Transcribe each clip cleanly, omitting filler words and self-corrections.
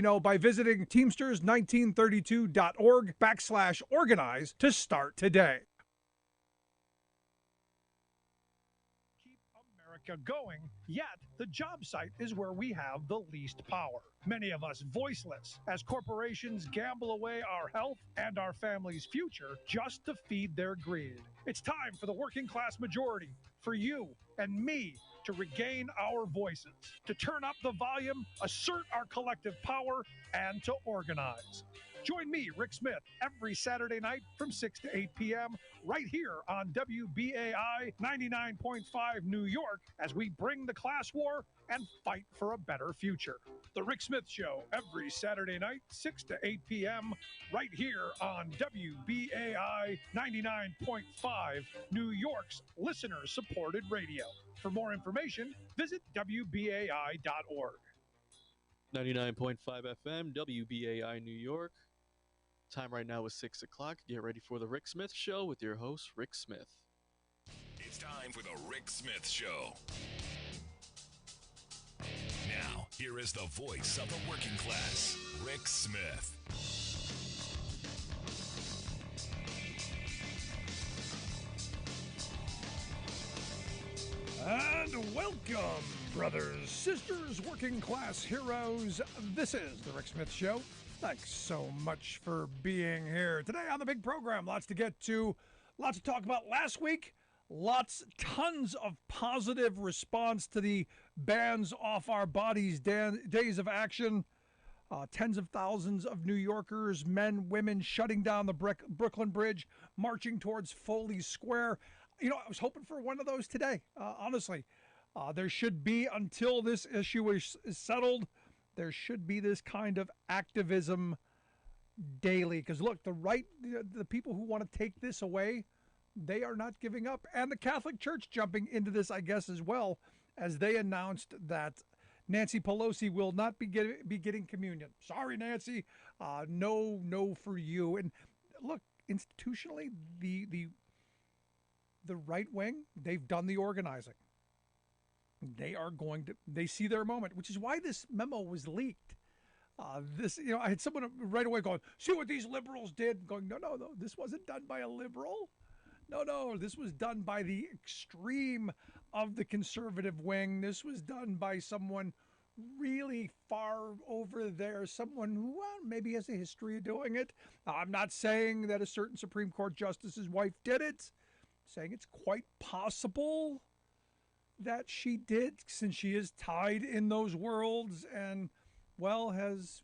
you know by visiting Teamsters1932.org/organize to start today. Keep America going, yet the job site is where we have the least power. Many of us voiceless as corporations gamble away our health and our family's future just to feed their greed. It's time for the working class majority, for you and me, to regain our voices, to turn up the volume, assert our collective power, and to organize. Join me, Rick Smith, every Saturday night from 6 to 8 p.m. right here on WBAI 99.5 New York as we bring the class war and fight for a better future. The Rick Smith Show every Saturday night, 6 to 8 p.m. right here on WBAI 99.5 New York's listener-supported radio. For more information, visit WBAI.org. 99.5 FM, WBAI New York. Time right now is 6 o'clock. Get ready for the Rick Smith Show with your host, Rick Smith. It's time for the Rick Smith Show. Now, here is the voice of the working class, Rick Smith. And welcome, brothers, sisters, working class heroes. This is the Rick Smith Show. Thanks so much for being here. Today on the big program, lots to get to, lots to talk about. Last week, tons of positive response to the bans off our bodies days of action. Tens of thousands of New Yorkers, men, women, shutting down the Brooklyn Bridge, marching towards Foley Square. You know, I was hoping for one of those today, honestly. There should be, until this issue is settled, there should be this kind of activism daily. Because look, the right, the people who want to take this away, they are not giving up. And the Catholic Church jumping into this, I guess, as well, as they announced that Nancy Pelosi will not be getting communion. Sorry, Nancy. No for you. And look, institutionally, the right wing, they've done the organizing. They see their moment, which is why this memo was leaked. I had someone right away going, see what these liberals did? Going, no, this wasn't done by a liberal. No, this was done by the extreme of the conservative wing. This was done by someone really far over there, someone who, well, maybe has a history of doing it. I'm not saying that a certain Supreme Court justice's wife did it. I'm saying it's quite possible that she did, since she is tied in those worlds and, well, has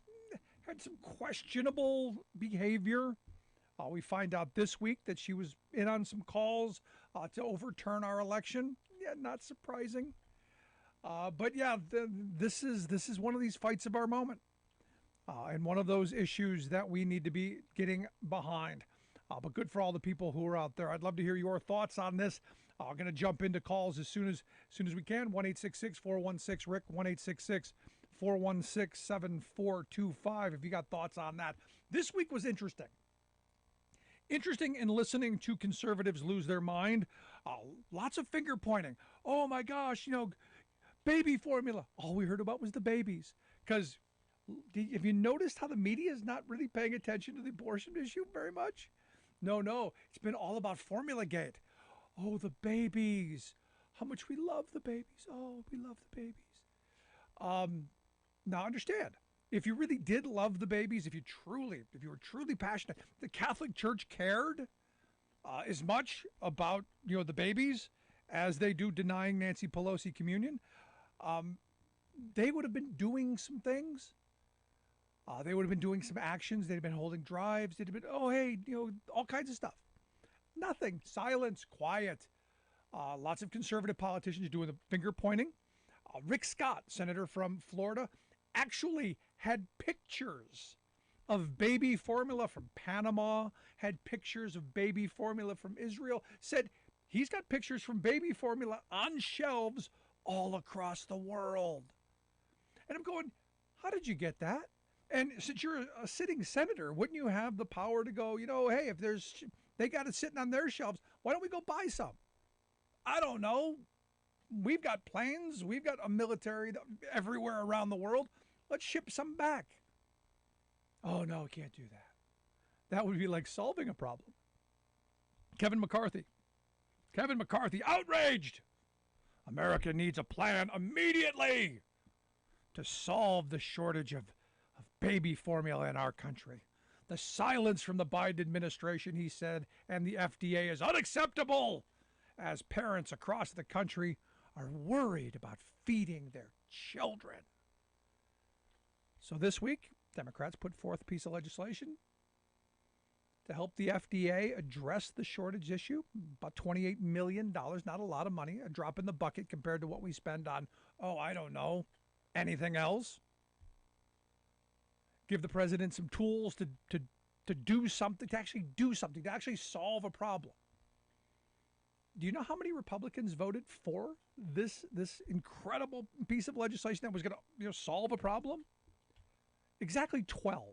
had some questionable behavior. We find out this week that she was in on some calls to overturn our election. Yeah, not surprising. But yeah, this is one of these fights of our moment, and one of those issues that we need to be getting behind. But good for all the people who are out there. I'd love to hear your thoughts on this. I'm going to jump into calls as soon as we can. 1-866-416-RICK, 1-866-416-7425. If you got thoughts on that. This week was interesting. Interesting in listening to conservatives lose their mind. Lots of finger pointing. Oh my gosh, baby formula. All we heard about was the babies. Because have you noticed how the media is not really paying attention to the abortion issue very much? No. It's been all about Formula Gate. Oh, the babies. How much we love the babies. Oh, we love the babies. Now understand, if you really did love the babies, if you were truly passionate, the Catholic Church cared as much about, the babies as they do denying Nancy Pelosi communion, they would have been doing some things. They would have been doing some actions. They'd have been holding drives. They'd have been, all kinds of stuff. Nothing. Silence. Quiet. Lots of conservative politicians doing the finger pointing. Rick Scott, senator from Florida, actually had pictures of baby formula from Panama, had pictures of baby formula from Israel, said he's got pictures from baby formula on shelves all across the world. And I'm going, how did you get that? And since you're a sitting senator, wouldn't you have the power to go, hey, if they got it sitting on their shelves, why don't we go buy some? I don't know. We've got planes. We've got a military everywhere around the world. Let's ship some back. Oh, no, can't do that. That would be like solving a problem. Kevin McCarthy. Kevin McCarthy outraged. America needs a plan immediately to solve the shortage of baby formula in our country. The silence from the Biden administration, he said, and the FDA is unacceptable as parents across the country are worried about feeding their children. So this week, Democrats put forth a piece of legislation to help the FDA address the shortage issue. About $28 million, not a lot of money, a drop in the bucket compared to what we spend on, I don't know, anything else. Give the president some tools to do something, to actually do something, to actually solve a problem. Do you know how many Republicans voted for this incredible piece of legislation that was going to solve a problem? Exactly 12.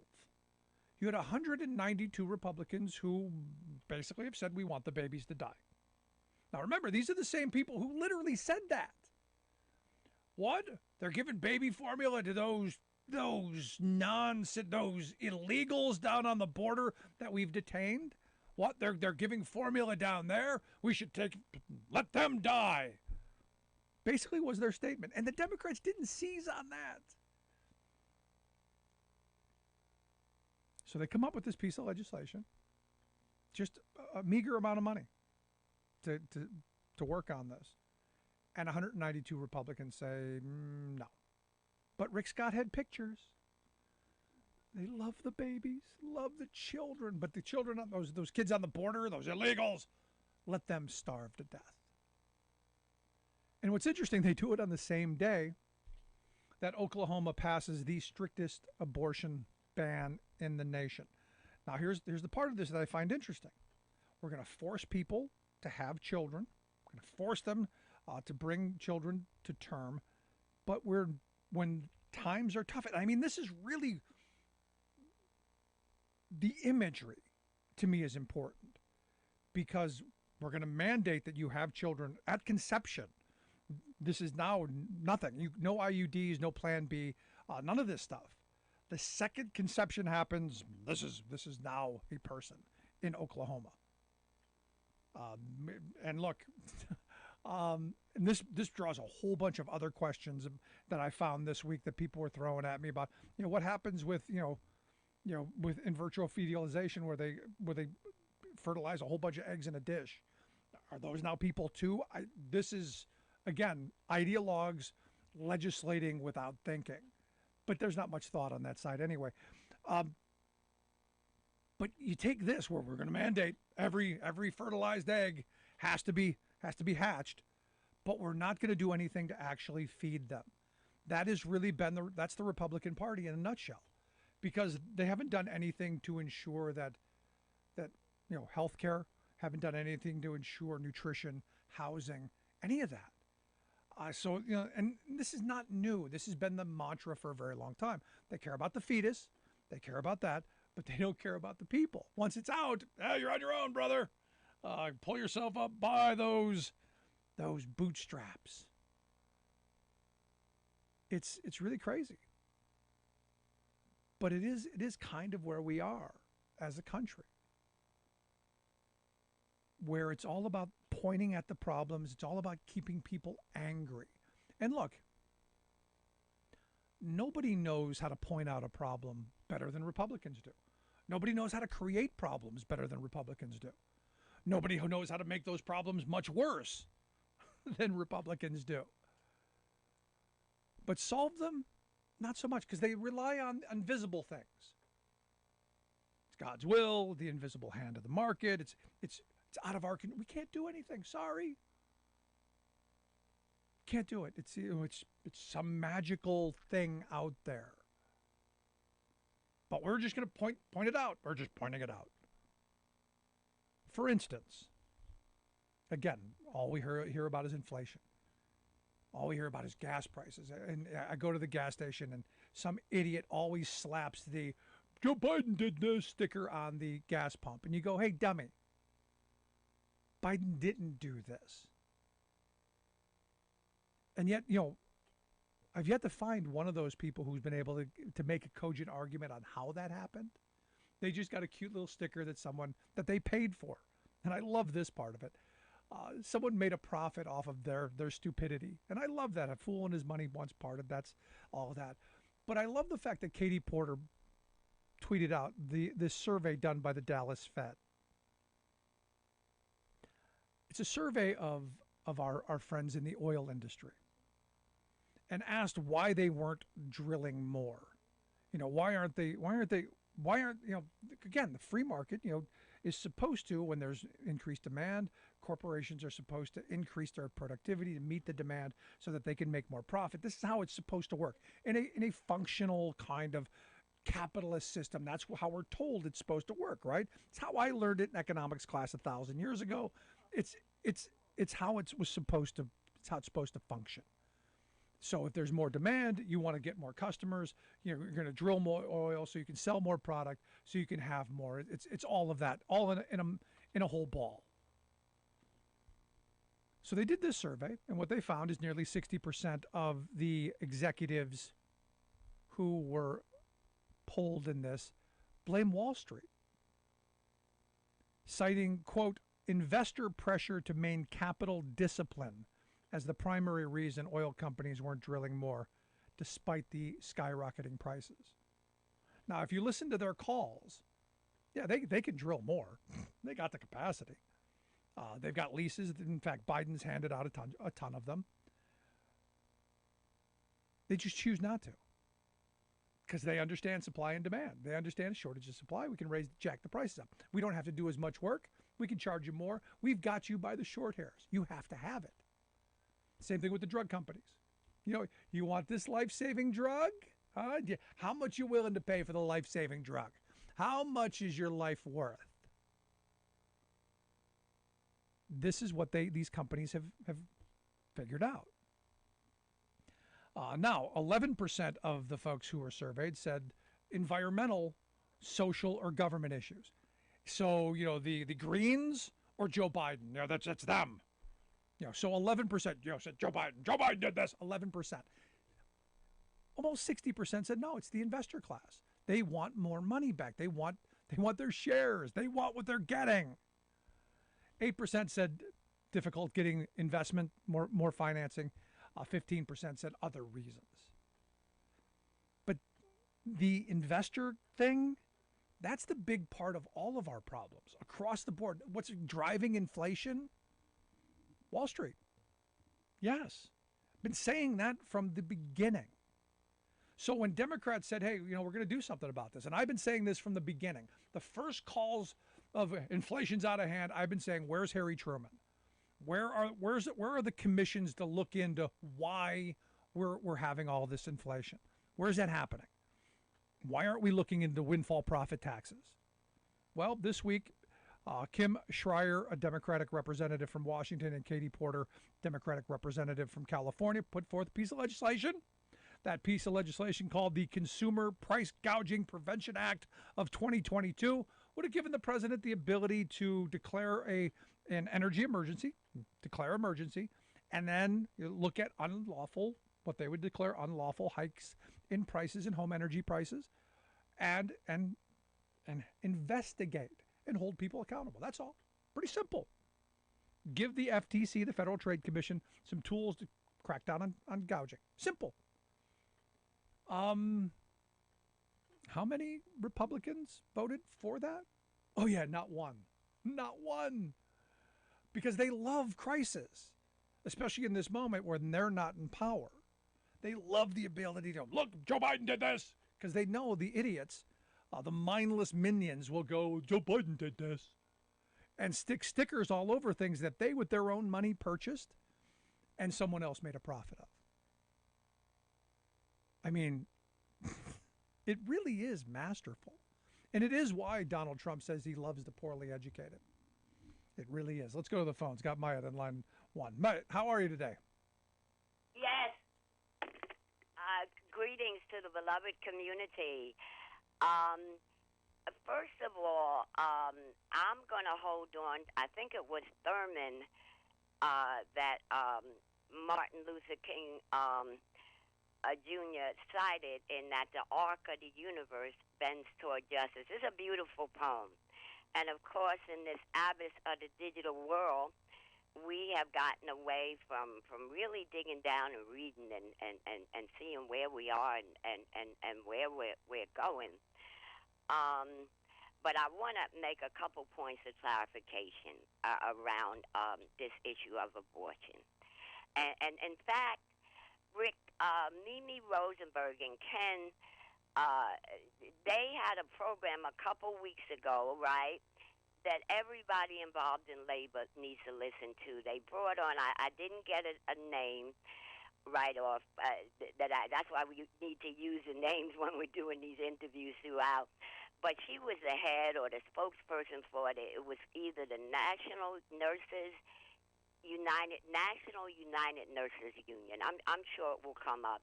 You had 192 Republicans who basically have said we want the babies to die. Now remember, these are the same people who literally said that. What? They're giving baby formula to those illegals down on the border that we've detained? What? They're giving formula down there? We should let them die. Basically was their statement. And the Democrats didn't seize on that. So they come up with this piece of legislation, just a meager amount of money to work on this. And 192 Republicans say no. But Rick Scott had pictures. They love the babies, love the children, but the children, those kids on the border, those illegals, let them starve to death. And what's interesting, they do it on the same day that Oklahoma passes the strictest abortion ban in the nation. Now, here's the part of this that I find interesting. We're going to force people to have children. We're going to force them to bring children to term. But when times are tough, and I mean, this is really, the imagery to me is important, because we're going to mandate that you have children at conception. This is now nothing. No IUDs, no Plan B, none of this stuff. The second conception happens, this is now a person in Oklahoma. And look, and this draws a whole bunch of other questions that I found this week that people were throwing at me about, what happens with, with in vitro fertilization where they fertilize a whole bunch of eggs in a dish. Are those now people too? This is, again, ideologues legislating without thinking. But there's not much thought on that side anyway. But you take this, where we're going to mandate every fertilized egg has to be hatched, but we're not going to do anything to actually feed them. That has really been that's the Republican Party in a nutshell, because they haven't done anything to ensure that healthcare, haven't done anything to ensure nutrition, housing, any of that. So, and this is not new. This has been the mantra for a very long time. They care about the fetus. They care about that, but they don't care about the people. Once it's out, you're on your own, brother. Pull yourself up by those bootstraps. It's really crazy. But it is kind of where we are as a country, where it's all about pointing at the problems. It's all about keeping people angry. And look, nobody knows how to point out a problem better than Republicans do. Nobody knows how to create problems better than Republicans do. Nobody who knows how to make those problems much worse than Republicans do. But solve them, not so much, because they rely on invisible things. It's God's will, the invisible hand of the market. It's out of our control. We can't do anything. Sorry. Can't do it. It's some magical thing out there. But we're just going to point it out. We're just pointing it out. For instance, again, all we hear about is inflation. All we hear about is gas prices. And I go to the gas station and some idiot always slaps the Joe Biden did this sticker on the gas pump. And you go, hey, dummy. Biden didn't do this. And yet, I've yet to find one of those people who's been able to make a cogent argument on how that happened. They just got a cute little sticker that they paid for, and I love this part of it. Someone made a profit off of their stupidity, and I love that. A fool and his money once parted. That's all of that. But I love the fact that Katie Porter tweeted out this survey done by the Dallas Fed. It's a survey of our friends in the oil industry, and asked why they weren't drilling more. Why aren't again, the free market, is supposed to, when there's increased demand, corporations are supposed to increase their productivity to meet the demand so that they can make more profit. This is how it's supposed to work in a functional kind of capitalist system. That's how we're told it's supposed to work, right? It's how I learned it in economics class 1,000 years ago. It's how it's supposed to function. So if there's more demand, you want to get more customers. You're going to drill more oil so you can sell more product, so you can have more. It's all of that, all in a whole ball. So they did this survey, and what they found is nearly 60% of the executives who were polled in this blame Wall Street, citing, quote, investor pressure to maintain capital discipline as the primary reason oil companies weren't drilling more despite the skyrocketing prices. Now, if you listen to their calls, yeah, they can drill more. They got the capacity. They've got leases. In fact, Biden's handed out a ton of them. They just choose not to because they understand supply and demand. They understand a shortage of supply. We can jack the prices up. We don't have to do as much work. We can charge you more. We've got you by the short hairs. You have to have it. Same thing with the drug companies. You want this life-saving drug? Huh? How much you willing to pay for the life-saving drug? How much is your life worth? This is what these companies have figured out. Now, 11% of the folks who were surveyed said environmental, social, or government issues. So, the Greens or Joe Biden, that's them. So 11%, said Joe Biden did this, 11%. Almost 60% said no, it's the investor class. They want more money back. They want their shares. They want what they're getting. 8% said difficult getting investment, more financing. 15% said other reasons. But the investor thing, that's the big part of all of our problems across the board. What's driving inflation? Wall Street. Yes. Been saying that from the beginning. So when Democrats said, hey, we're going to do something about this, and I've been saying this from the beginning, the first calls of inflation's out of hand, I've been saying, where's Harry Truman? Where are the commissions to look into why we're having all this inflation? Where's that happening? Why aren't we looking into windfall profit taxes? Well, this week, Kim Schreier, a Democratic representative from Washington, and Katie Porter, Democratic representative from California, put forth a piece of legislation. That piece of legislation, called the Consumer Price Gouging Prevention Act of 2022, would have given the president the ability to declare an energy emergency, and then look at what they would declare unlawful hikes in prices and home energy prices, and investigate and hold people accountable. That's all. Pretty simple. Give the FTC, the Federal Trade Commission, some tools to crack down on gouging. Simple. How many Republicans voted for that? Oh, yeah, not one. Not one. Because they love crisis, especially in this moment when they're not in power. They love the ability to, look, Joe Biden did this, because they know the idiots, the mindless minions, will go, Joe Biden did this, and stick stickers all over things that they, with their own money, purchased and someone else made a profit of. I mean, it really is masterful. And it is why Donald Trump says he loves the poorly educated. It really is. Let's go to the phones. Got Maya on line one. Maya, how are you today? Yes. Greetings to the beloved community. First of all, I'm going to hold on. I think it was Thurman that Martin Luther King Jr. cited in that the arc of the universe bends toward justice. It's a beautiful poem. And of course, in this abyss of the digital world, we have gotten away from really digging down and reading and seeing where we are and where we're going. But I want to make a couple points of clarification around this issue of abortion. And in fact, Rick, Mimi Rosenberg and Ken, they had a program a couple weeks ago, right, that everybody involved in labor needs to listen to. They brought on, I didn't get a name right off, that's why we need to use the names when we're doing these interviews throughout. But she was the head or the spokesperson for it. It was either the National United Nurses Union. I'm sure it will come up.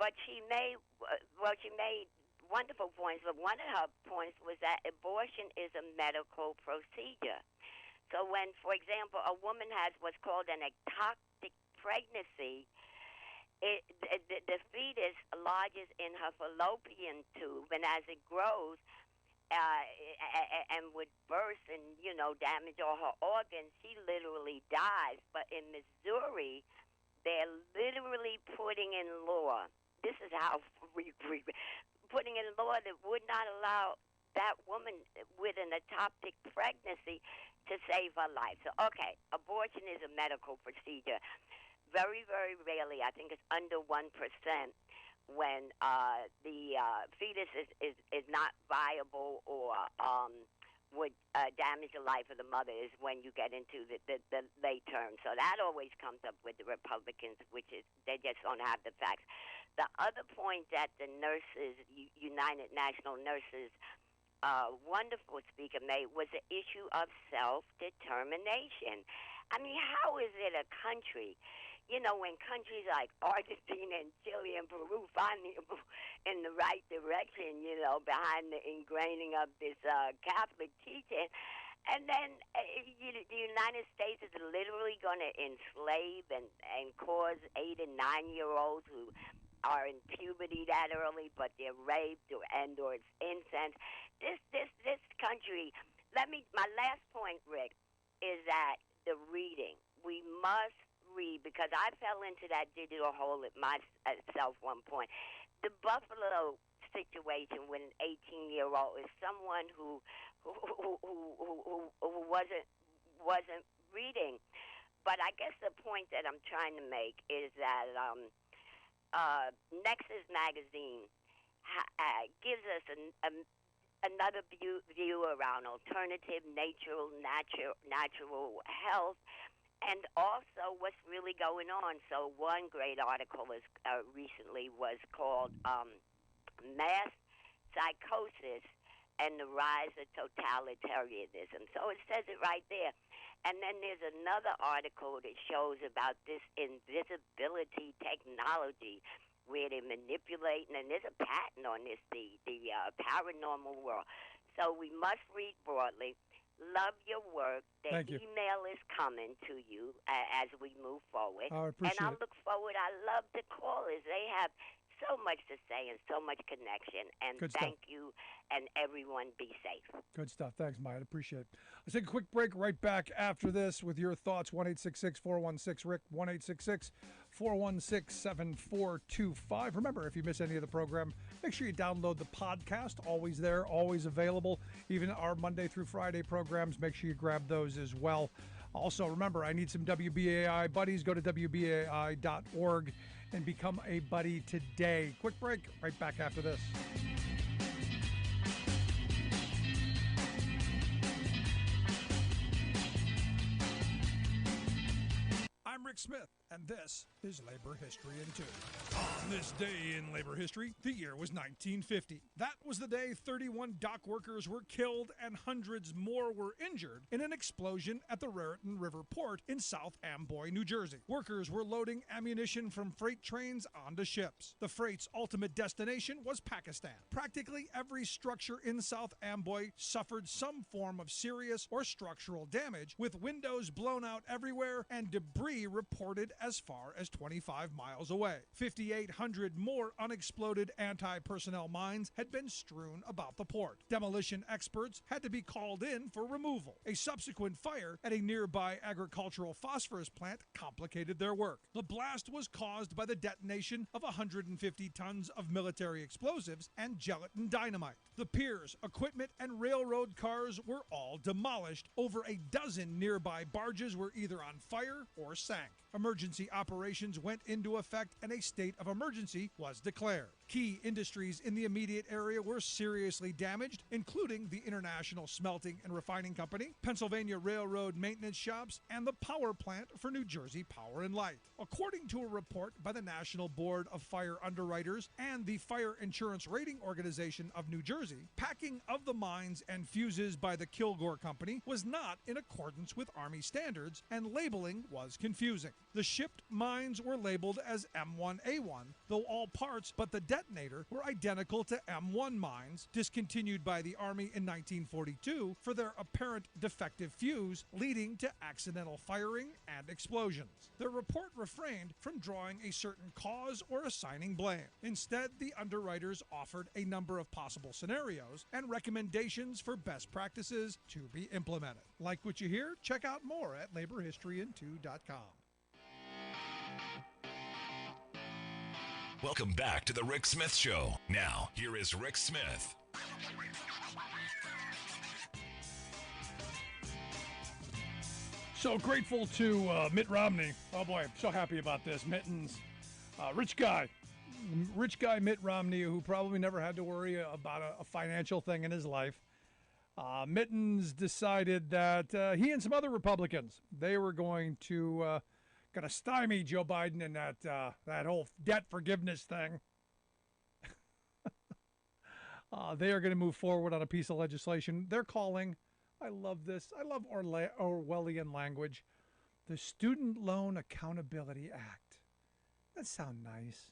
But she made wonderful points, but one of her points was that abortion is a medical procedure. So when, for example, a woman has what's called an ectopic pregnancy, the fetus lodges in her fallopian tube, and as it grows and would burst and, damage all her organs, she literally dies. But in Missouri, they're literally putting in law. This is how putting in law that would not allow that woman with an ectopic pregnancy to save her life. So, okay, abortion is a medical procedure. Very, very rarely, I think it's under 1%, when the fetus is not viable or would damage the life of the mother, is when you get into the late term. So that always comes up with the Republicans, which is they just don't have the facts. The other point that the nurses, United National Nurses, wonderful speaker made was the issue of self-determination. I mean, how is it a country, when countries like Argentina and Chile and Peru finally move in the right direction, behind the ingraining of this Catholic teaching, and then the United States is literally going to enslave and cause 8 and 9-year-olds who are in puberty that early, but they're raped or it's incest. This country. My last point, Rick, is that the reading. We must read, because I fell into that digital hole at myself one point. The Buffalo situation with an 18-year-old is someone who wasn't reading. But I guess the point that I'm trying to make is that Nexus magazine gives us another view around alternative natural health, and also what's really going on. So one great article recently was called Mass Psychosis and the Rise of Totalitarianism. So it says it right there. And then there's another article that shows about this invisibility technology where they're manipulating, and there's a patent on this, the paranormal world. So we must read broadly. Love your work. The email is coming to you as we move forward. I appreciate and I look forward. I love the callers. They have so much to say and so much connection. And Good thank stuff. you, and everyone be safe. Good stuff. Thanks, Maya. I appreciate it. Let's take a quick break. Right back after this with your thoughts. 1-866-416-RICK, 1-866-416-7425. Remember, if you miss any of the program, make sure you download the podcast. Always there, always available. Even our Monday through Friday programs, make sure you grab those as well. Also, remember, I need some WBAI buddies. Go to WBAI.org and become a buddy today. Quick break. Right back after this. I'm Rick Smith, and this is Labor History in 2. On this day in labor history, the year was 1950. That was the day 31 dock workers were killed and hundreds more were injured in an explosion at the Raritan River Port in South Amboy, New Jersey. Workers were loading ammunition from freight trains onto ships. The freight's ultimate destination was Pakistan. Practically every structure in South Amboy suffered some form of serious or structural damage, with windows blown out everywhere and debris reported as far as 25 miles away. 50 2,800 more unexploded anti-personnel mines had been strewn about the port. Demolition experts had to be called in for removal. A subsequent fire at a nearby agricultural phosphorus plant complicated their work. The blast was caused by the detonation of 150 tons of military explosives and gelatin dynamite. The piers, equipment, and railroad cars were all demolished. Over a dozen nearby barges were either on fire or sank. Emergency operations went into effect and a state of emergency was declared. Key industries in the immediate area were seriously damaged, including the International Smelting and Refining Company, Pennsylvania Railroad maintenance shops, and the power plant for New Jersey Power and Light. According to a report by the National Board of Fire Underwriters and the Fire Insurance Rating Organization of New Jersey, packing of the mines and fuses by the Kilgore Company was not in accordance with Army standards, and labeling was confusing. The shipped mines were labeled as M1A1, though all parts but the detonator were identical to M1 mines, discontinued by the Army in 1942 for their apparent defective fuse, leading to accidental firing and explosions. The report refrained from drawing a certain cause or assigning blame. Instead, the underwriters offered a number of possible scenarios and recommendations for best practices to be implemented. Like what you hear? Check out more at laborhistoryin2.com. Welcome back to the Rick Smith Show. Now, here is Rick Smith. So grateful to Mitt Romney. Oh boy, I'm so happy about this. Mittens, rich guy Mitt Romney, who probably never had to worry about a financial thing in his life. Mittens decided that he and some other Republicans, they were going to stymie Joe Biden in that whole debt forgiveness thing. They are going to move forward on a piece of legislation they're calling, I love this, I love Orwellian language, the Student Loan Accountability Act. That sounds nice.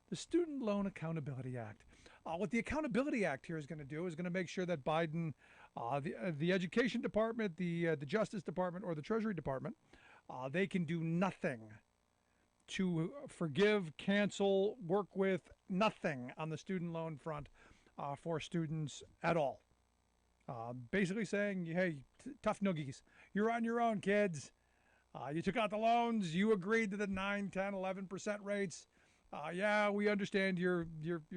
The Student Loan Accountability Act. What the Accountability Act here is going to do is going to make sure that Biden, the Education Department, the Justice Department, or the Treasury Department, they can do nothing to forgive, cancel, work with, nothing on the student loan front for students at all. Basically saying, hey, tough noogies, you're on your own, kids. You took out the loans. You agreed to the 9, 10, 11% rates. Yeah, we understand you're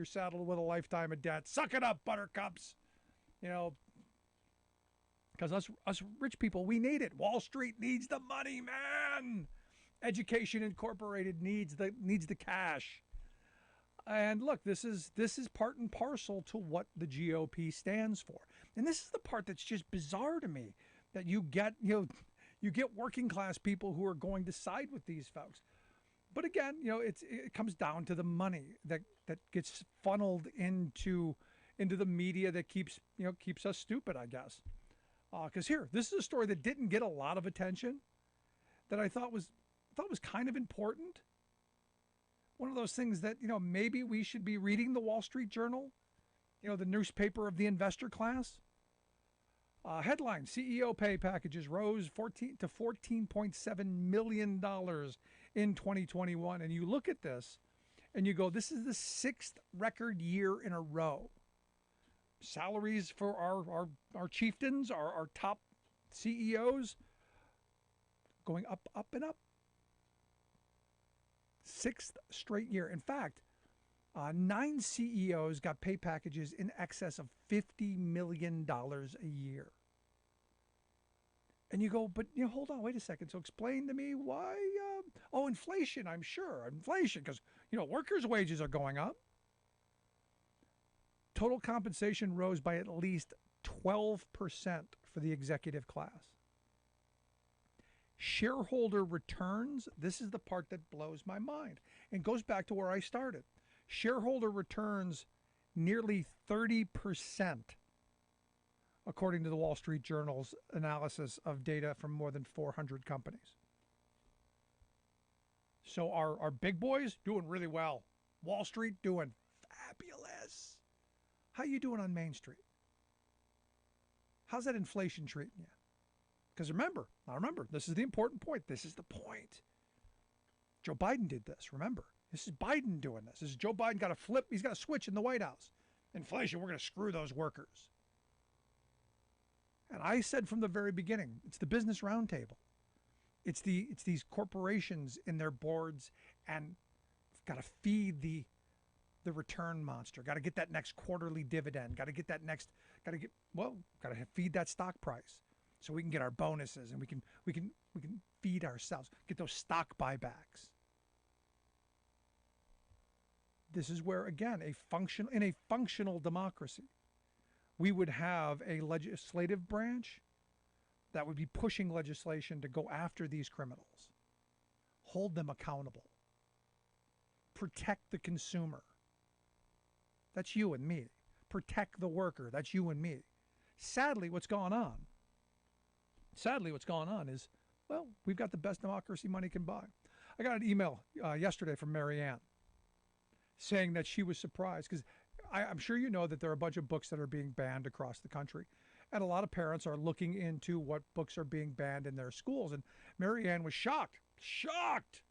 saddled with a lifetime of debt. Suck it up, buttercups. You know, because us rich people, we need it. Wall Street needs the money, man. Education Incorporated needs the cash. And look, this is part and parcel to what the GOP stands for. And this is the part that's just bizarre to me, that you get working class people who are going to side with these folks. But again, it comes down to the money that gets funneled into the media that keeps us stupid, I guess. Because this is a story that didn't get a lot of attention, that I thought was kind of important. One of those things that maybe we should be reading the Wall Street Journal, the newspaper of the investor class. Headline: CEO pay packages rose to $14.7 million in 2021. And you look at this and you go, this is the 6th record year in a row. Salaries for our chieftains, our top CEOs, going up, up, and up. 6th straight year. In fact, 9 CEOs got pay packages in excess of $50 million a year. And you go, but hold on, wait a second. So explain to me why. Inflation, I'm sure. Inflation, because, workers' wages are going up. Total compensation rose by at least 12% for the executive class. Shareholder returns, this is the part that blows my mind and goes back to where I started. Shareholder returns nearly 30%, according to the Wall Street Journal's analysis of data from more than 400 companies. So our big boys doing really well. Wall Street doing fabulous. How you doing on Main Street? How's that inflation treating you? Because remember, this is the important point. This is the point. Joe Biden did this, remember. This is Biden doing this. This is Joe Biden got a flip. He's got a switch in the White House. Inflation, we're going to screw those workers. And I said from the very beginning, it's the business roundtable. It's these corporations in their boards, and got to feed the return monster. Got to get that next quarterly dividend. Got to get that next. Got to feed that stock price, so we can get our bonuses and we can feed ourselves. Get those stock buybacks. This is where, again, in a functional democracy, we would have a legislative branch that would be pushing legislation to go after these criminals, hold them accountable, protect the consumer. That's you and me. Protect the worker. That's you and me. Sadly, what's going on is, well, we've got the best democracy money can buy. I got an email yesterday from Marianne saying that she was surprised because I'm sure you know that there are a bunch of books that are being banned across the country. And a lot of parents are looking into what books are being banned in their schools. And Marianne was shocked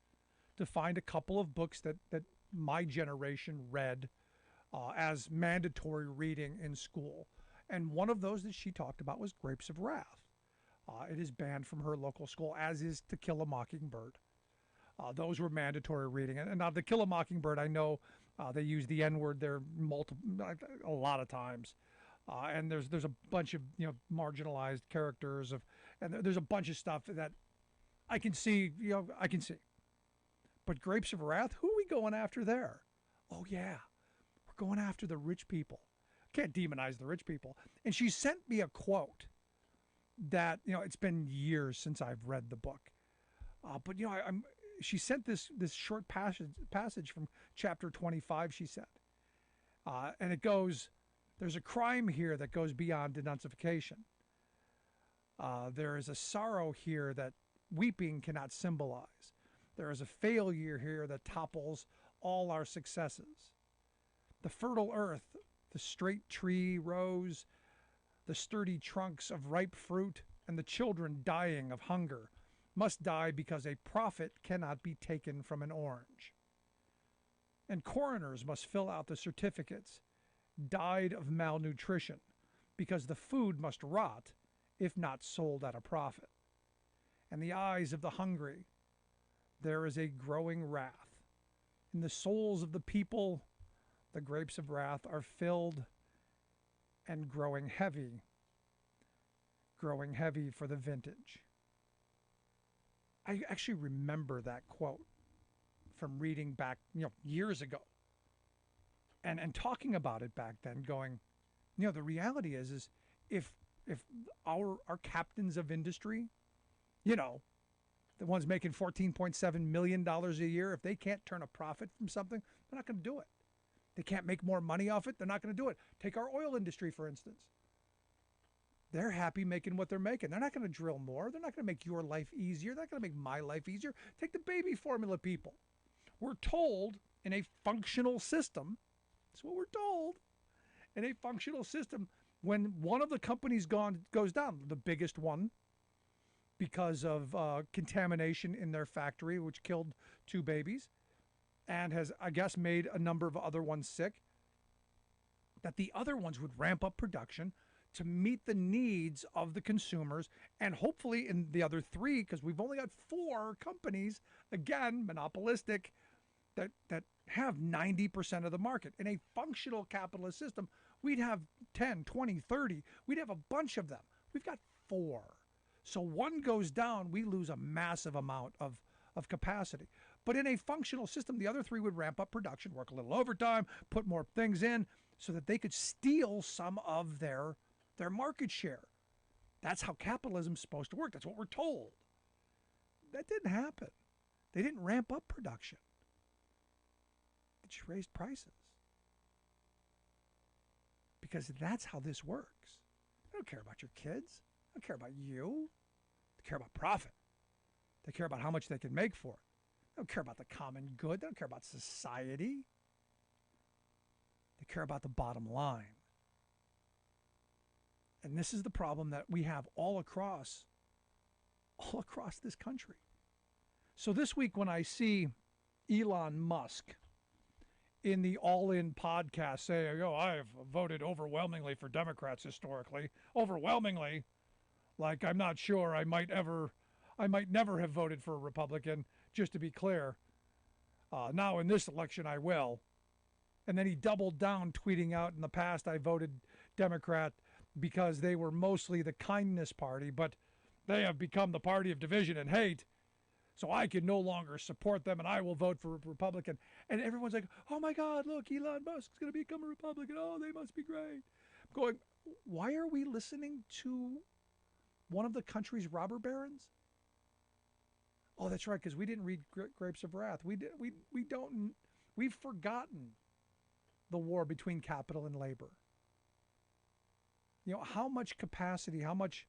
to find a couple of books that my generation read as mandatory reading in school. And one of those that she talked about was Grapes of Wrath. It is banned from her local school, as is To Kill a Mockingbird. Those were mandatory reading. And now To Kill a Mockingbird, I know they use the N-word there a lot of times. And there's a bunch of marginalized characters and there's a bunch of stuff that I can see. But Grapes of Wrath, who are we going after there? Oh yeah, we're going after the rich people. Can't demonize the rich people. And she sent me a quote that it's been years since I've read the book, but she sent this short passage from chapter 25. She said, and it goes. There's a crime here that goes beyond denunciation. There is a sorrow here that weeping cannot symbolize. There is a failure here that topples all our successes. The fertile earth, the straight tree rows, the sturdy trunks of ripe fruit, and the children dying of hunger must die because a profit cannot be taken from an orange. And coroners must fill out the certificates, died of malnutrition, because the food must rot if not sold at a profit. In the eyes of the hungry, there is a growing wrath. In the souls of the people, the grapes of wrath are filled and growing heavy for the vintage. I actually remember that quote from reading back, years ago. And talking about it back then, going, the reality is if our captains of industry, the ones making $14.7 million a year, if they can't turn a profit from something, they're not going to do it. They can't make more money off it, they're not going to do it. Take our oil industry, for instance. They're happy making what they're making. They're not going to drill more. They're not going to make your life easier. They're not going to make my life easier. Take the baby formula people. We're told in a functional system, that's what we're told. In a functional system, when one of the companies goes down, the biggest one, because of contamination in their factory, which killed 2 babies, and has, I guess, made a number of other ones sick, that the other ones would ramp up production to meet the needs of the consumers, and hopefully in the other 3, because we've only got 4 companies, again, monopolistic, that have 90% of the market. In a functional capitalist system, we'd have 10, 20, 30. We'd have a bunch of them. We've got 4. So one goes down, we lose a massive amount of capacity. But in a functional system, the other 3 would ramp up production, work a little overtime, put more things in so that they could steal some of their market share. That's how capitalism's supposed to work. That's what we're told. That didn't happen. They didn't ramp up production. They just raised prices. Because that's how this works. They don't care about your kids. They don't care about you. They care about profit. They care about how much they can make for it. They don't care about the common good. They don't care about society. They care about the bottom line. And this is the problem that we have all across this country. So this week when I see Elon Musk in the All In podcast saying, "Oh, I've voted overwhelmingly for Democrats historically, overwhelmingly. Like I'm not sure I might never have voted for a Republican. Just to be clear, now in this election I will." And then he doubled down, tweeting out, "In the past I voted Democrat because they were mostly the kindness party, but they have become the party of division and hate. So I can no longer support them, and I will vote for a Republican." And everyone's like, "Oh my God, look, Elon Musk's going to become a Republican. Oh, they must be great." I'm going, why are we listening to one of the country's robber barons? Oh, that's right, because we didn't read Grapes of Wrath. We've forgotten the war between capital and labor. You know, how much capacity, how much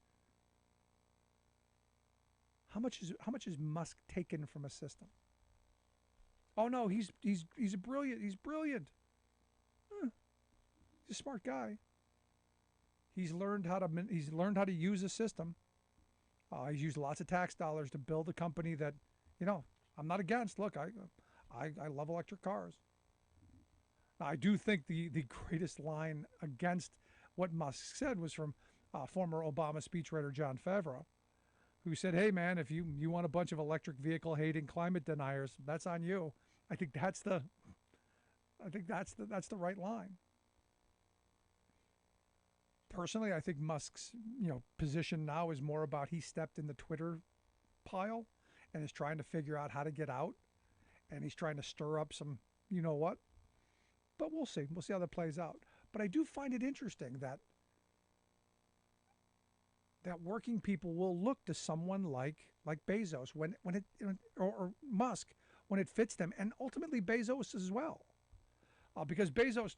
is Musk taken from a system? Oh no, he's brilliant. He's brilliant. He's a smart guy. He's learned how to use a system. He's used lots of tax dollars to build a company that, I'm not against. Look, I love electric cars. Now, I do think the greatest line against what Musk said was from former Obama speechwriter John Favreau, who said, "Hey man, if you want a bunch of electric vehicle hating climate deniers, that's on you." I think that's the right line. Personally, I think Musk's position now is more about he stepped in the Twitter pile and is trying to figure out how to get out, and he's trying to stir up some what. But we'll see. We'll see how that plays out. But I do find it interesting that working people will look to someone like Bezos or Musk when it fits them, and ultimately Bezos as well, because Bezos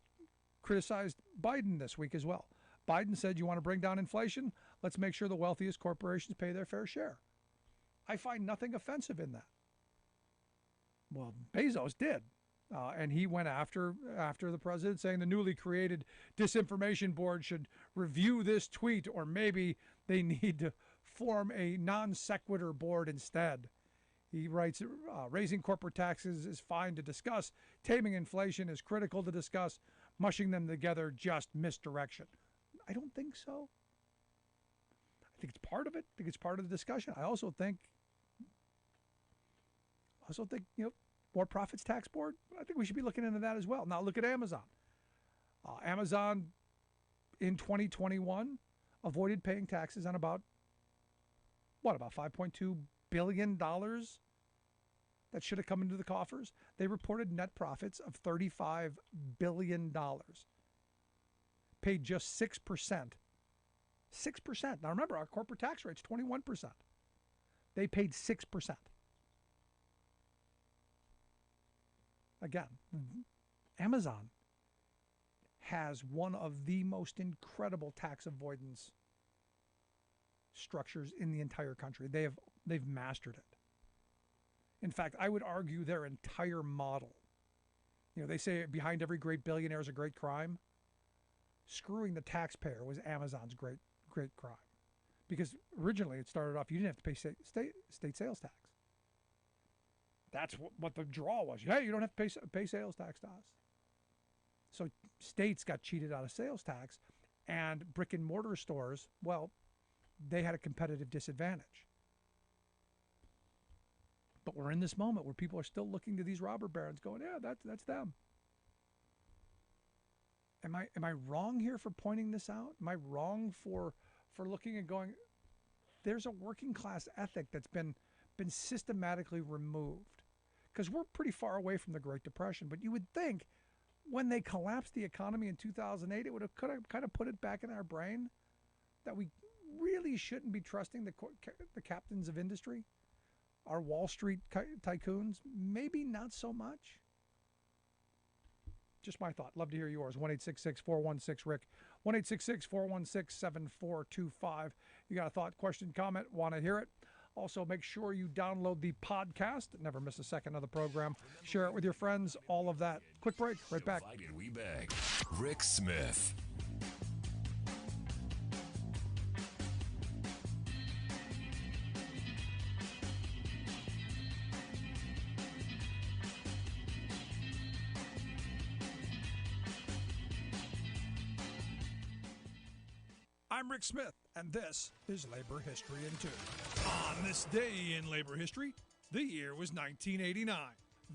criticized Biden this week as well. Biden said, "You want to bring down inflation? Let's make sure the wealthiest corporations pay their fair share." I find nothing offensive in that. Well, Bezos did. And he went after the president, saying the newly created disinformation board should review this tweet, or maybe they need to form a non sequitur board instead. He writes, "Raising corporate taxes is fine to discuss. Taming inflation is critical to discuss. Mushing them together, just misdirection." I don't think so. I think it's part of it. I think it's part of the discussion. I also think more profits tax board. I think we should be looking into that as well. Now look at Amazon. Amazon in 2021 avoided paying taxes on about $5.2 billion that should have come into the coffers. They reported net profits of $35 billion. Paid just 6%. 6%. Now remember, our corporate tax rate's 21%. They paid 6%. Again, Amazon has one of the most incredible tax avoidance structures in the entire country. They've mastered it. In fact, I would argue their entire model. They say behind every great billionaire is a great crime. Screwing the taxpayer was Amazon's great crime, because originally it started off you didn't have to pay state sales tax. That's what the draw was. Hey, you don't have to pay sales tax to us. So states got cheated out of sales tax, and brick and mortar stores, well, they had a competitive disadvantage. But we're in this moment where people are still looking to these robber barons going, yeah, that's them. Am I wrong here for pointing this out? Am I wrong for looking and going, there's a working class ethic that's been systematically removed? Because we're pretty far away from the Great Depression, but you would think when they collapsed the economy in 2008, it would have kind of put it back in our brain that we really shouldn't be trusting the captains of industry, our Wall Street tycoons. Maybe not so much. Just my thought. Love to hear yours. 1-866-416-RICK. 1-866-416-7425. You got a thought, question, comment, want to hear it? Also, make sure you download the podcast. Never miss a second of the program. Share it with your friends. All of that. Quick break. Right back. Divided we beg. Rick Smith. I'm Rick Smith, and this is Labor History in 2. On this day in labor history, the year was 1989.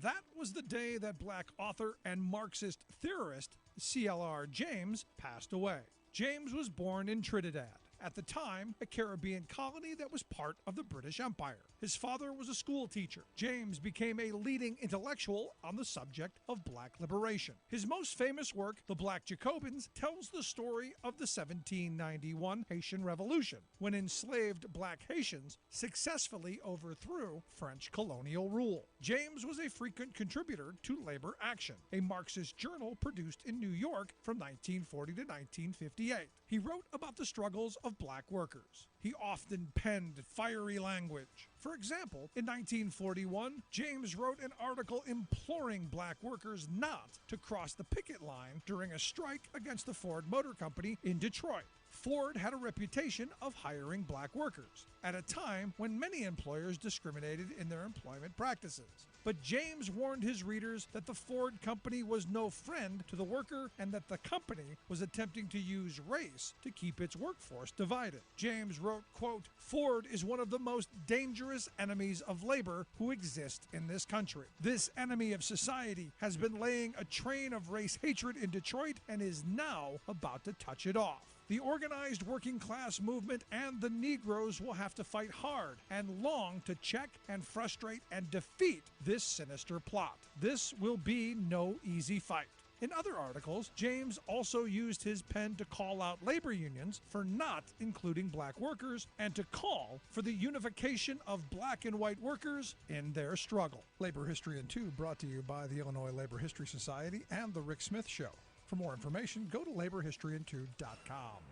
That was the day that black author and Marxist theorist C.L.R. James passed away. James was born in Trinidad, at the time a Caribbean colony that was part of the British Empire. His father was a school teacher. James became a leading intellectual on the subject of black liberation. His most famous work, The Black Jacobins, tells the story of the 1791 Haitian Revolution, when enslaved black Haitians successfully overthrew French colonial rule. James was a frequent contributor to Labor Action, a Marxist journal produced in New York from 1940 to 1958. He wrote about the struggles of black workers. He often penned fiery language. For example, in 1941, James wrote an article imploring black workers not to cross the picket line during a strike against the Ford Motor Company in Detroit. Ford had a reputation of hiring black workers at a time when many employers discriminated in their employment practices. But James warned his readers that the Ford Company was no friend to the worker and that the company was attempting to use race to keep its workforce divided. James wrote, quote, "Ford is one of the most dangerous enemies of labor who exist in this country. This enemy of society has been laying a train of race hatred in Detroit and is now about to touch it off. The organized working class movement and the Negroes will have to fight hard and long to check and frustrate and defeat this sinister plot. This will be no easy fight." In other articles, James also used his pen to call out labor unions for not including black workers and to call for the unification of black and white workers in their struggle. Labor History in 2 brought to you by the Illinois Labor History Society and The Rick Smith Show. For more information, go to laborhistoryin2.com.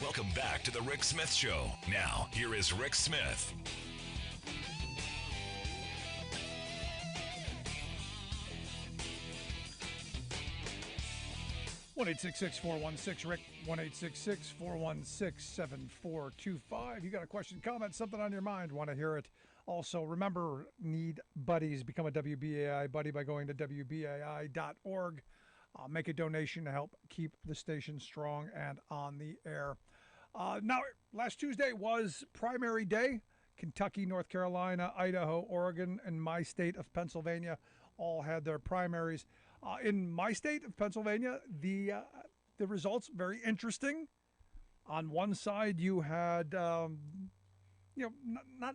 Welcome back to the Rick Smith Show. Now, here is Rick Smith. 1-866-416-RICK, 1-866-416-7425. You got a question, comment, something on your mind, want to hear it. Also, remember, need buddies. Become a WBAI buddy by going to WBAI.org. Make a donation to help keep the station strong and on the air. Now, last Tuesday was primary day. Kentucky, North Carolina, Idaho, Oregon, and my state of Pennsylvania all had their primaries. In my state of Pennsylvania, the results very interesting. On one side, you had not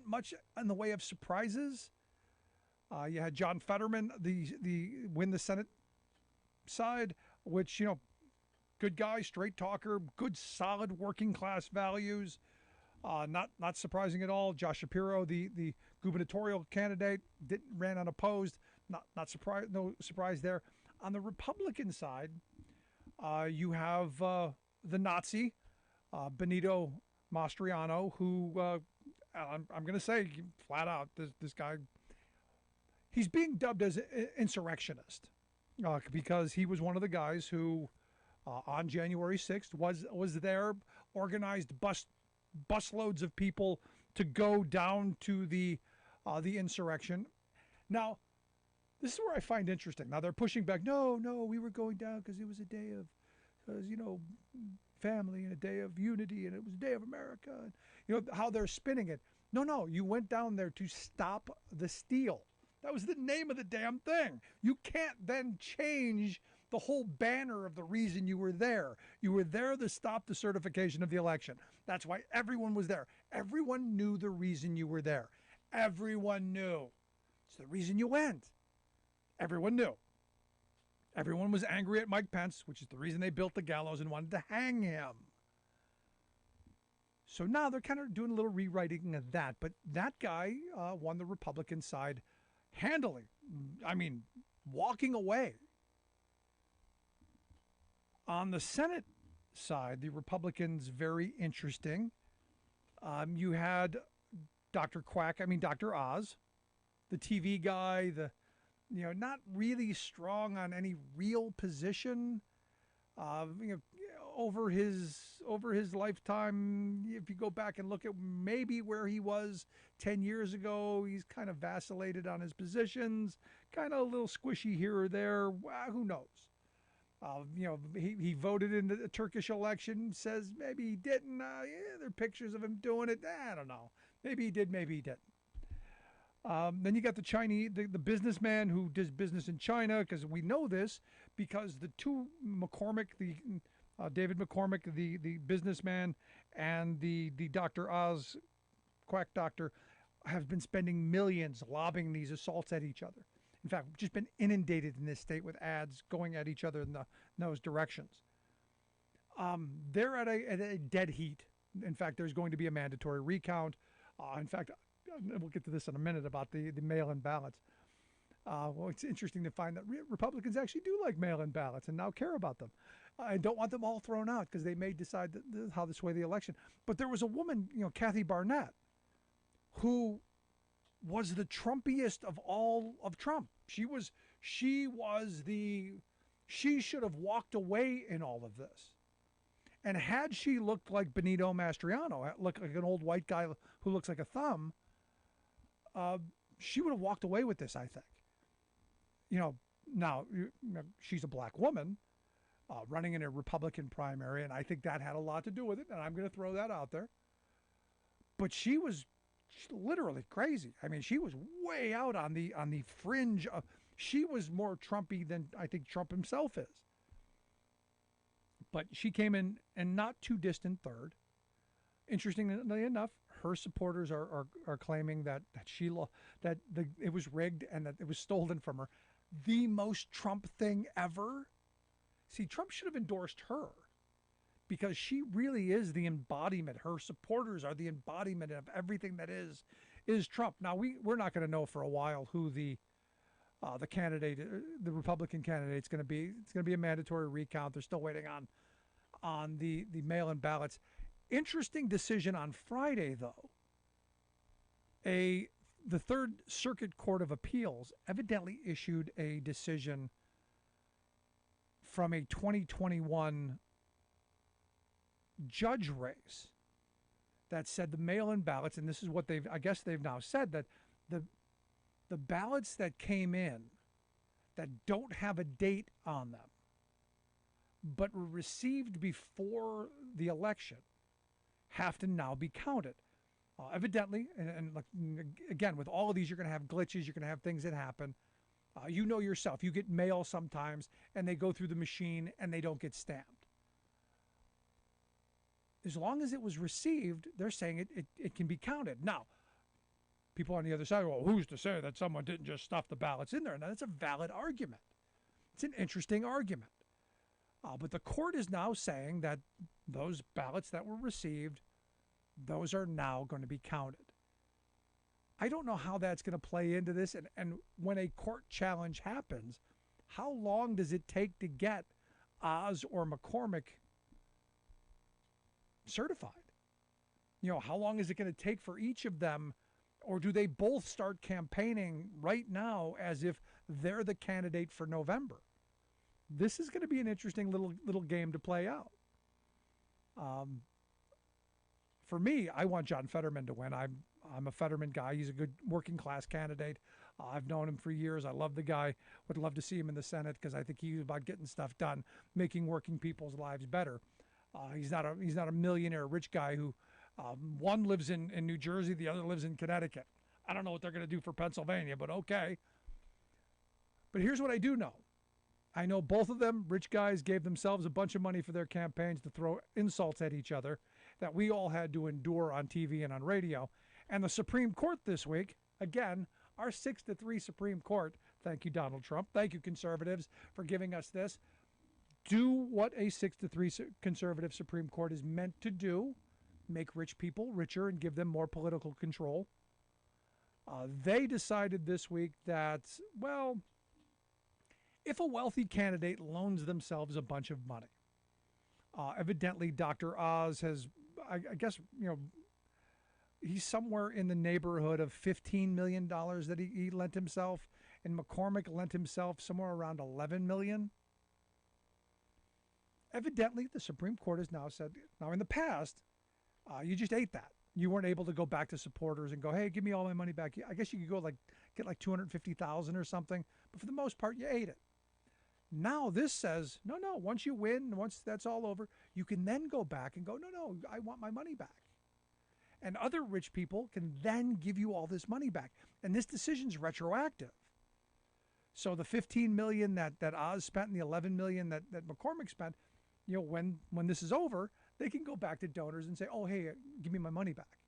much in the way of surprises. You had John Fetterman the win the Senate side, which good guy, straight talker, good solid working class values. Not surprising at all. Josh Shapiro, the gubernatorial candidate, ran unopposed. Not surprise, no surprise there. On the Republican side, you have the Nazi, Benito Mastriano, who I'm going to say flat out, this guy, he's being dubbed as an insurrectionist because he was one of the guys who, on January 6th, was there, organized busloads of people to go down to the insurrection. Now, this is where I find interesting. Now, they're pushing back. No, we were going down because it was a day of, family and a day of unity, and it was a day of America. And, how they're spinning it. No, you went down there to stop the steal. That was the name of the damn thing. You can't then change the whole banner of the reason you were there. You were there to stop the certification of the election. That's why everyone was there. Everyone knew the reason you were there. Everyone knew. It's the reason you went. Everyone knew. Everyone was angry at Mike Pence, which is the reason they built the gallows and wanted to hang him. So now they're kind of doing a little rewriting of that. But that guy won the Republican side handily. I mean, walking away. On the Senate side, the Republicans, very interesting. You had Dr. Oz, the TV guy, not really strong on any real position. over his lifetime, if you go back and look at maybe where he was 10 years ago, he's kind of vacillated on his positions, kind of a little squishy here or there. Who knows? He voted in the Turkish election, says maybe he didn't. There are pictures of him doing it. I don't know. Maybe he did, maybe he didn't. Then you got the Chinese, the businessman who does business in China, because we know this because the two McCormick, David McCormick, the businessman, and the Dr. Oz, quack doctor, have been spending millions lobbying these assaults at each other. In fact, just been inundated in this state with ads going at each other in those directions. They're at a dead heat. In fact, there's going to be a mandatory recount. In fact, we'll get to this in a minute about the mail-in ballots. Well, it's interesting to find that Republicans actually do like mail-in ballots and now care about them. I don't want them all thrown out because they may decide how to sway the election. But there was a woman, Kathy Barnett, who was the Trumpiest of all of Trump. She should have walked away in all of this. And had she looked like Benito Mastriano, looked like an old white guy who looks like a thumb, she would have walked away with this, I think. Now, she's a black woman running in a Republican primary, and I think that had a lot to do with it, and I'm going to throw that out there. But she was literally crazy. I mean, she was way out on the fringe of, she was more Trumpy than I think Trump himself is. But she came in and not too distant third. Interestingly enough, her supporters are claiming that it was rigged and that it was stolen from her. The most Trump thing ever. See, Trump should have endorsed her because she really is the embodiment. Her supporters are the embodiment of everything that is Trump. Now we're not going to know for a while who the candidate, the Republican candidate, is going to be. It's going to be a mandatory recount. They're still waiting on the mail-in ballots. Interesting decision on Friday, though. The Third Circuit Court of Appeals evidently issued a decision from a 2021 judge race that said the mail-in ballots, and this is what they've now said, that the ballots that came in that don't have a date on them but were received before the election have to now be counted. Evidently, and again, with all of these, you're going to have glitches, you're going to have things that happen. You know yourself, you get mail sometimes, and they go through the machine and they don't get stamped. As long as it was received, they're saying it can be counted. Now, people on the other side, well, who's to say that someone didn't just stuff the ballots in there? Now, that's a valid argument. It's an interesting argument. But the court is now saying that those ballots that were received, those are now going to be counted. I don't know how that's going to play into this. And when a court challenge happens, how long does it take to get Oz or McCormick certified? How long is it going to take for each of them? Or do they both start campaigning right now as if they're the candidate for November? This is going to be an interesting little game to play out. For me, I want John Fetterman to win. I'm a Fetterman guy. He's a good working class candidate. I've known him for years. I love the guy. Would love to see him in the Senate because I think he's about getting stuff done, making working people's lives better. He's not a millionaire rich guy who one lives in New Jersey, the other lives in Connecticut. I don't know what they're going to do for Pennsylvania, but okay. But here's what I do know. I know both of them, rich guys, gave themselves a bunch of money for their campaigns to throw insults at each other that we all had to endure on TV and on radio. And the Supreme Court this week, again, our 6-3 Supreme Court, thank you, Donald Trump, thank you, conservatives, for giving us this, do what a 6-3 conservative Supreme Court is meant to do, make rich people richer and give them more political control. They decided this week that, well, if a wealthy candidate loans themselves a bunch of money, evidently Dr. Oz has, I guess, he's somewhere in the neighborhood of $15 million that he lent himself, and McCormick lent himself somewhere around $11 million. Evidently, the Supreme Court has now said, now in the past, you just ate that. You weren't able to go back to supporters and go, hey, give me all my money back. I guess you could go get like $250,000 or something, but for the most part, you ate it. Now this says, no, once you win, once that's all over, you can then go back and go, no, I want my money back. And other rich people can then give you all this money back. And this decision's retroactive. So the $15 million that Oz spent and the $11 million that McCormick spent, when this is over, they can go back to donors and say, oh, hey, give me my money back.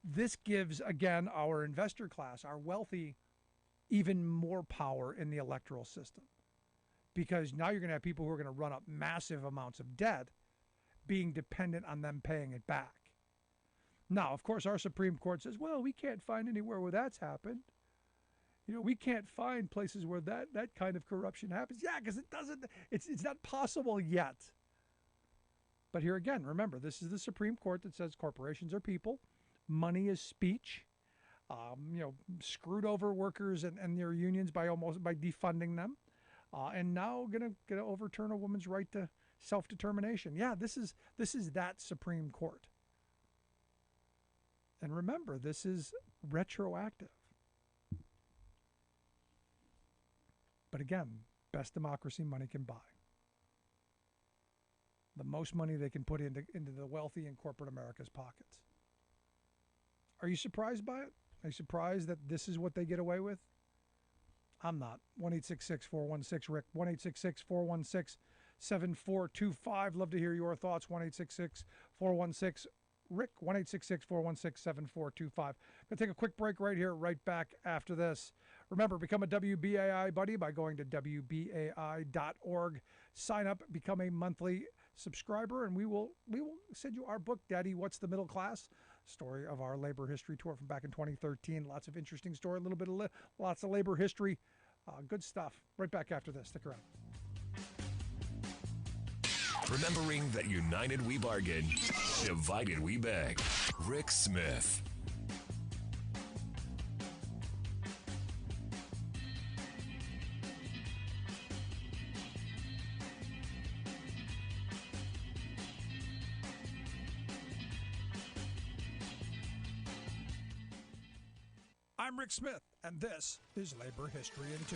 This gives, again, our investor class, our wealthy, even more power in the electoral system. Because now you're going to have people who are going to run up massive amounts of debt being dependent on them paying it back. Now, of course, our Supreme Court says, well, we can't find anywhere where that's happened. We can't find places where that kind of corruption happens. Yeah, because it's not possible yet. But here again, remember, this is the Supreme Court that says corporations are people, money is speech, screwed over workers and their unions by defunding them, and now gonna overturn a woman's right to self-determination. Yeah, this is that Supreme Court. And remember, this is retroactive. But again, best democracy money can buy. The most money they can put into the wealthy in corporate America's pockets. Are you surprised by it? Are you surprised that this is what they get away with? I'm not. 1-866-416-RICK. 1-866-416-7425. Love to hear your thoughts. 1-866-416-RICK. 1-866-416-7425. Going to take a quick break right here, right back after this. Remember, become a WBAI buddy by going to WBAI.org. Sign up, become a monthly subscriber, and we will send you our book, Daddy, What's the Middle Class? Story of our labor history tour from back in 2013. Lots of interesting story, lots of labor history. Good stuff. Right back after this. Stick around. Remembering that united we bargain, divided we beg. Rick Smith. I'm Rick Smith, and this is Labor History in 2.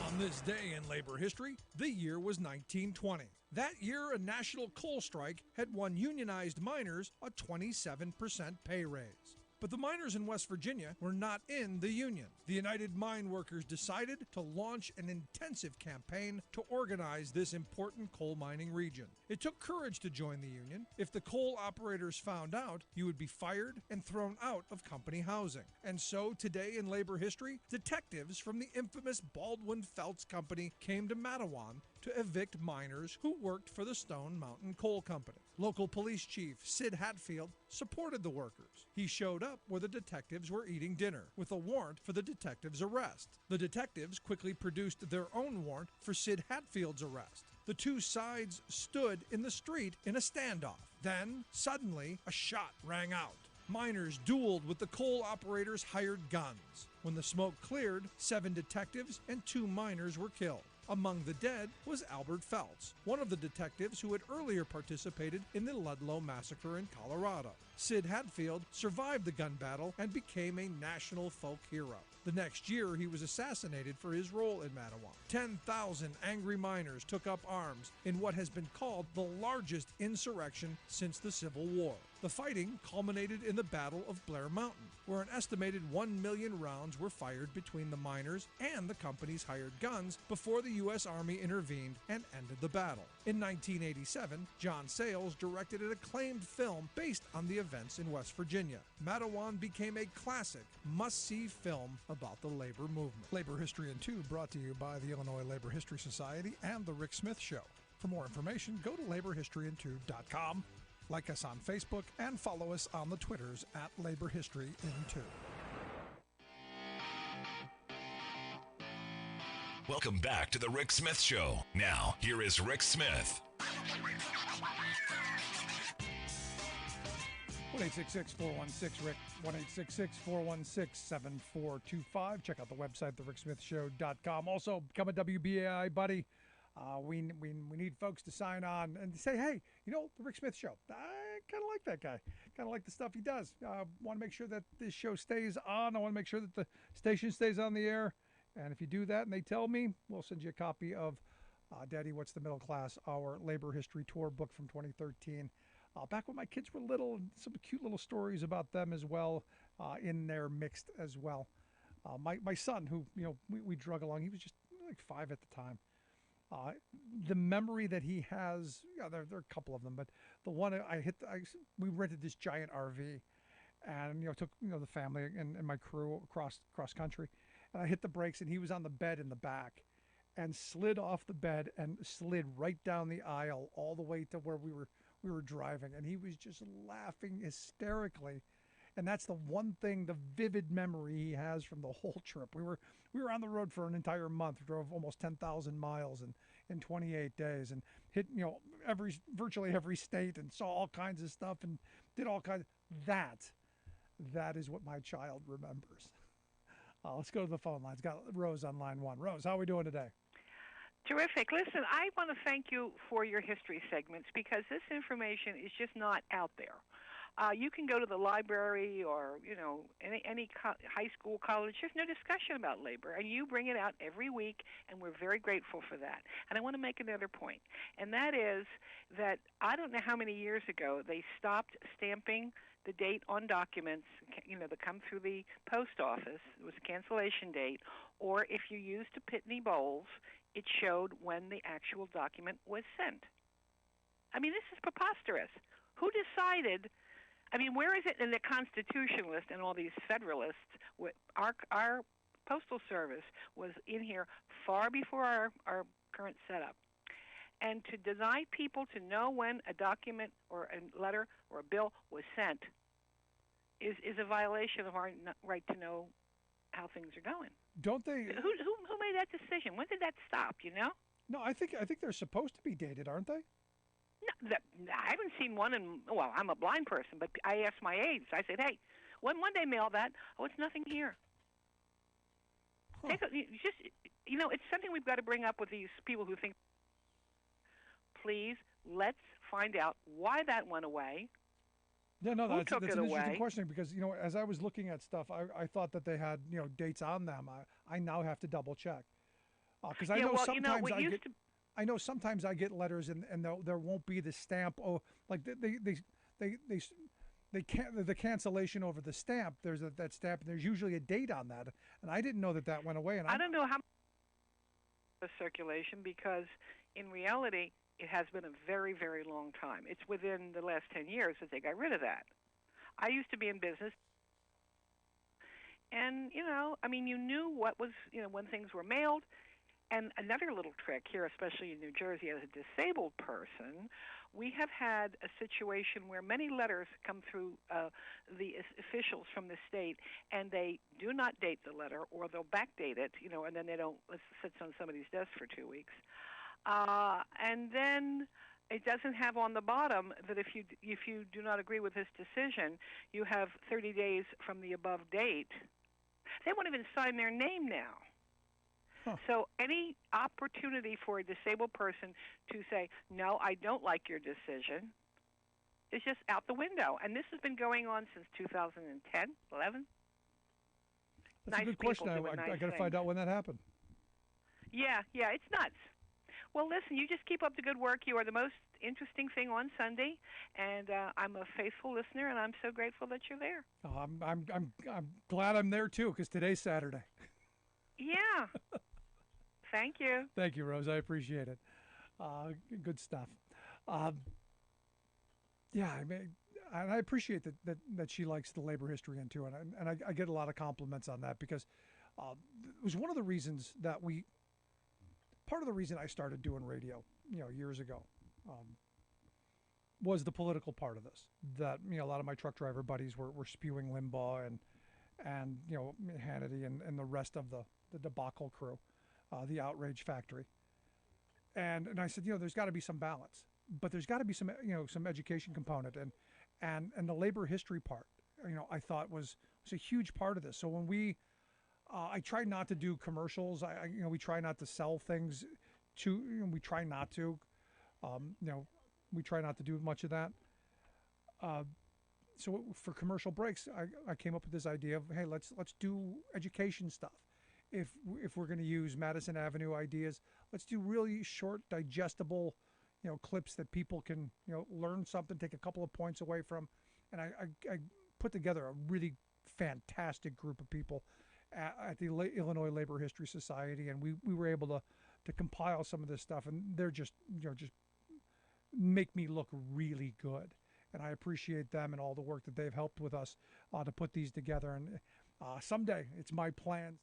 On this day in labor history, the year was 1920. That year, a national coal strike had won unionized miners a 27% pay raise. But the miners in West Virginia were not in the union. The United Mine Workers decided to launch an intensive campaign to organize this important coal mining region. It took courage to join the union. If the coal operators found out, you would be fired and thrown out of company housing. And so today in labor history, detectives from the infamous Baldwin Felts Company came to Matawan to evict miners who worked for the Stone Mountain Coal Company. Local police chief Sid Hatfield supported the workers. He showed up where the detectives were eating dinner with a warrant for the detectives' arrest. The detectives quickly produced their own warrant for Sid Hatfield's arrest. The two sides stood in the street in a standoff. Then, suddenly, a shot rang out. Miners dueled with the coal operators' hired guns. When the smoke cleared, 7 detectives and 2 miners were killed. Among the dead was Albert Felts, one of the detectives who had earlier participated in the Ludlow Massacre in Colorado. Sid Hatfield survived the gun battle and became a national folk hero. The next year, he was assassinated for his role in Matawan. 10,000 angry miners took up arms in what has been called the largest insurrection since the Civil War. The fighting culminated in the Battle of Blair Mountain, where an estimated 1 million rounds were fired between the miners and the company's hired guns before the U.S. Army intervened and ended the battle. In 1987, John Sayles directed an acclaimed film based on the events in West Virginia. Matawan became a classic, must-see film about the labor movement. Labor History in 2 brought to you by the Illinois Labor History Society and The Rick Smith Show. For more information, go to laborhistoryin2.com. Like us on Facebook and follow us on the Twitters at Labor History in 2. Welcome back to the Rick Smith Show. Now, here is Rick Smith. 1-866-416-RICK, 1-866-416-7425. Check out the website, thericksmithshow.com. Also, become a WBAI buddy. We need folks to sign on and say, hey, the Rick Smith Show. I kind of like that guy. Kind of like the stuff he does. Want to make sure that this show stays on. I want to make sure that the station stays on the air. And if you do that and they tell me, we'll send you a copy of Daddy, What's the Middle Class, our labor history tour book from 2013. Back when my kids were little, and some cute little stories about them as well in there mixed as well. My son, who, we drug along, he was just like 5 at the time. The memory that he has, there are a couple of them, but the one we rented this giant RV and, took, the family and my crew cross country. And I hit the brakes and he was on the bed in the back and slid off the bed and slid right down the aisle all the way to where we were driving. And he was just laughing hysterically. And that's the one thing, the vivid memory he has from the whole trip. We were on the road for an entire month. We drove almost 10,000 miles in 28 days and hit, virtually every state and saw all kinds of stuff and did all kinds. That is what my child remembers. Let's go to the phone lines. Got Rose on line 1. Rose, how are we doing today? Terrific. Listen, I want to thank you for your history segments because this information is just not out there. You can go to the library or, any high school, college. There's no discussion about labor, and you bring it out every week, and we're very grateful for that. And I want to make another point, and that is that I don't know how many years ago they stopped stamping the date on documents, that come through the post office. It was a cancellation date, or if you used a Pitney Bowles, it showed when the actual document was sent. I mean, this is preposterous. Who decided? I mean, where is it in the Constitutionalist and all these Federalists? Our Postal Service was in here far before our current setup. And to deny people to know when a document or a letter or a bill was sent is a violation of our right to know how things are going. Don't they? Who made that decision? When did that stop? No, I think they're supposed to be dated, aren't they? No, I haven't seen one well, I'm a blind person, but I asked my aides. I said, hey, when they mail that? Oh, it's nothing here. Huh. It's something we've got to bring up with these people who think, please, let's find out why that went away. Yeah, no, that's an interesting away? question because, as I was looking at stuff, I thought that they had, dates on them. I now have to double check. Because I know sometimes I get letters and there won't be the stamp. Oh, like they can't, the cancellation over the stamp. There's that stamp and there's usually a date on that. And I didn't know that went away. And I don't know how the circulation because in reality, it has been a very, very long time. It's within the last 10 years that they got rid of that. I used to be in business. And, you knew what was, when things were mailed. And another little trick here, especially in New Jersey, as a disabled person, we have had a situation where many letters come through the officials from the state, and they do not date the letter, or they'll backdate it, and then it sits on somebody's desk for 2 weeks. And then it doesn't have on the bottom that if you do not agree with this decision, you have 30 days from the above date. They won't even sign their name now. Huh. So any opportunity for a disabled person to say, no, I don't like your decision, is just out the window. And this has been going on since 2010, 11. That's a good question. I got to find out when that happened. Yeah, it's nuts. Well, listen, you just keep up the good work. You are the most interesting thing on Sunday, and I'm a faithful listener, and I'm so grateful that you're there. Oh, I'm glad I'm there too, because today's Saturday. Yeah. Thank you. Thank you, Rose. I appreciate it. Good stuff. Yeah, and I appreciate that she likes the labor history too, and I get a lot of compliments on that because it was one of the reasons that part of the reason I started doing radio, years ago, was the political part of this. That a lot of my truck driver buddies were spewing Limbaugh and Hannity and the rest of the debacle crew, the outrage factory. And I said, there's got to be some balance, but there's got to be some education component and the labor history part. I thought was a huge part of this. So when I try not to do commercials. We try not to sell things too. We try not to. We try not to do much of that. So for commercial breaks, I came up with this idea of, hey, let's do education stuff. If we're going to use Madison Avenue ideas, let's do really short, digestible, clips that people can learn something, take a couple of points away from. And I put together a really fantastic group of people at the Illinois Labor History Society, and we were able to compile some of this stuff, and they're just just make me look really good. And I appreciate them and all the work that they've helped with us to put these together. And someday, it's my plan.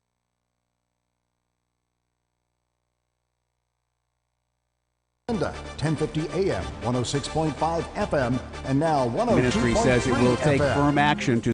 Agenda, 1050 AM, 106.5 FM, and now 102.3 Ministry says it will take FM. firm action to